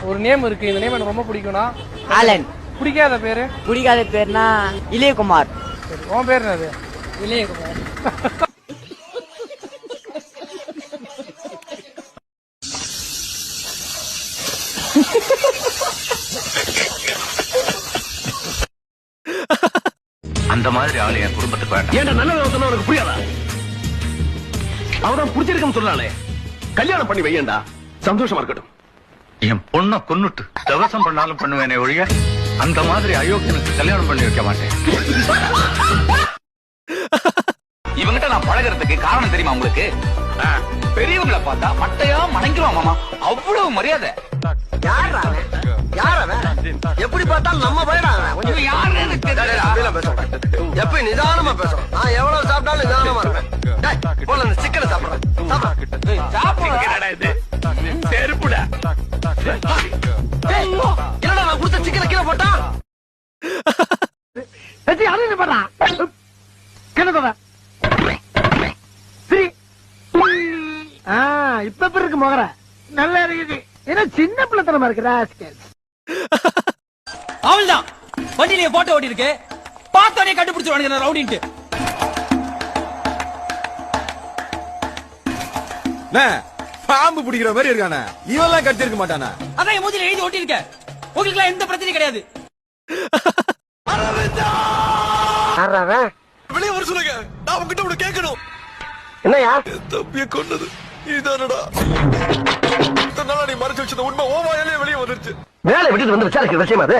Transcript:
ஒரு நேம் இருக்கு, இந்த நேம் எனக்கு ரொம்ப பிடிக்கும்னா ஆலன். பிடிக்காத பேரு? பிடிக்காத பேர்னா இளையகுமார். சரி, உன் பேர் என்னது? இளையகுமார். அந்த மாதிரி ஆளு என் குடும்பத்துக்கு வேண்டாம். ஏன்டா நல்ல சொன்னா உனக்கு புரியாதா? அவதான் புடிச்சிருக்கன்னு சொன்னாலே கல்யாணம் பண்ணி வையண்டா, சந்தோஷமா இருக்கட்டும். என் பொண்ணை கொன்னுட்டு தவசம் பண்ணாலும் பண்ணுவேனே ஒழிய அந்த மாதிரி அயோக்கியனுக்கு கல்யாணம் பண்ணி வைக்க மாட்டேன். இவங்கிட்ட நான் பழகிறதுக்கு காரணம் தெரியுமா உங்களுக்கு? பெரியவங்களை பார்த்தா மட்டையா மணங்கிடுவான் மாமா, அவ்வளவு மரியாதை. எப்படி பார்த்தாலும் நம்ம பயடாங்க. எப்ப நிதானமா பேசணும். நான் எவ்வளவு சாப்பிட்டாலும் நிதானமா இருப்பேன். சிக்கனை சாப்பிடுறேன். செருப்புடா. என்னடா நான் கொடுத்த சிக்கனை கீழே போட்டா இப்ப இருக்கு மகர நல்லா இருக்குது. ஏன்னா சின்ன பிள்ளைத்தனமா இருக்கிற அவள்தான் வண்டியில போட்டோ ஓட்டி இருக்கு, பார்த்தோடனே கண்டுபிடிச்சிருவானுங்க ரவுடின்ட்டு. பாம்பு பிடிக்கிற மாதிரி இருக்கானே, இவெல்லாம் கட்டிருக்க மாட்டானா? அதான் என் மூஞ்சில எழுதி ஓட்டி இருக்க. உங்களுக்கு எல்லாம் எந்த பிரச்சனையும் கிடையாது. வெளியே வர சொல்லுங்க, நான் உங்ககிட்ட ஒண்ணு கேட்கணும். என்னையா? தம்பிய கொண்டது இதானடா. நீ மறைச்சு வச்சது உண்மை ஓவாயிலே வெளியே வந்துருச்சு. வேலை விட்டுட்டு வந்து விசாரிக்கிற விஷயம் அது.